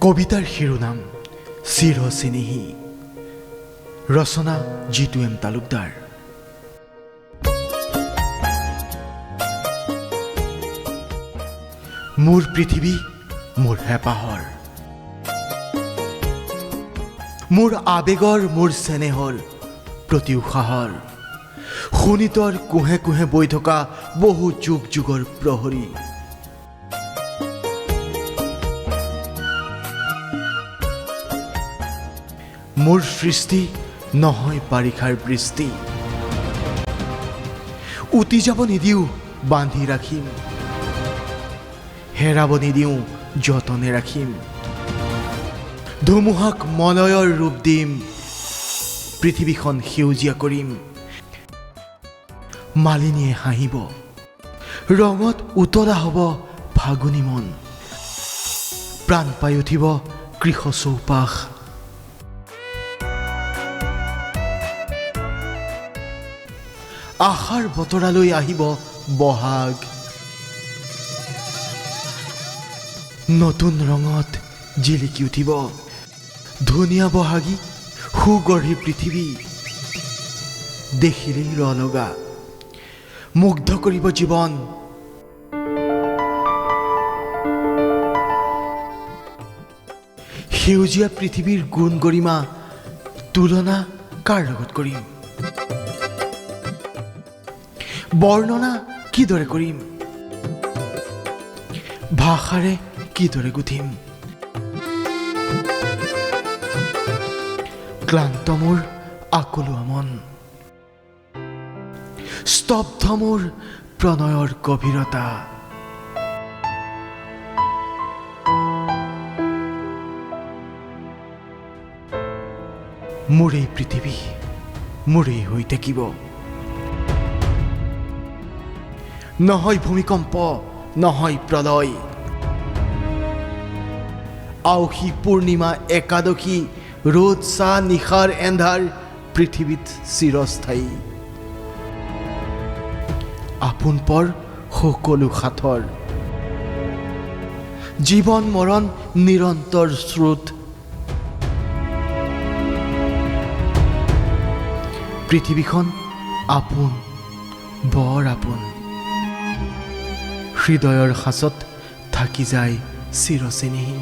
কবিতাৰ শিৰোনাম চিৰো চেনেহি, ৰচনা জিতু এম তালুকদাৰ। মোৰ পৃথিৱী মোৰ হেঁপাহৰ, মোৰ আবেগৰ মোৰ চেনেহৰ প্ৰতি উশাহৰ, শোণিতৰ কোহে কোহে বৈ থকা বহু যুগ যুগৰ প্ৰহৰী। মোৰ সৃষ্টি নহয় বাৰিষাৰ বৃষ্টি, উটি যাব নিদিওঁ বান্ধি ৰাখিম, হেৰাব নিদিওঁ যতনে ৰাখিম, ধুমুহাক মলয়ৰ ৰূপ দিম, পৃথিৱীখন সেউজীয়া কৰিম। মালিনীয়ে হাঁহিব, ৰঙত উতলা হ'ব ফাগুনী মন, প্ৰাণ পাই উঠিব কৃষ চৌপাশ। আশাৰ বতৰালৈ আহিব বহাগ, নতুন ৰঙত জিলিকি উঠিব ধুনীয়া বহাগী সুগঢ়ী পৃথিৱী। দেখিলেই ৰলগা মুগ্ধ কৰিব জীৱন, সেউজীয়া পৃথিৱীৰ গুণ গৰিমা তুলনা কাৰ লগত কৰিম, বৰ্ণনা কিদৰে কৰিম, ভাষাৰে কিদৰে গুঠিম। ক্লান্ত মোৰ আকলোৱা মন, স্তব্ধ মোৰ প্ৰণয়ৰ গভীৰতা। মোৰ এই পৃথিৱী মোৰেই হৈ থাকিব, নহয় ভূমিকম্প নহয় প্ৰলয়, আউসী পূৰ্ণিমা একাদশী ৰ'দ-ছ নিশাৰ এন্ধাৰ পৃথিৱীত চিৰস্থায়ী। আপোন পৰ সকলো সাথৰ, জীৱন মৰণ নিৰন্তৰ স্ৰোত। পৃথিৱীখন আপোন বৰ আপোন, হৃদয়ৰ সাঁচত থাকি যায় চিৰো চেনেহি।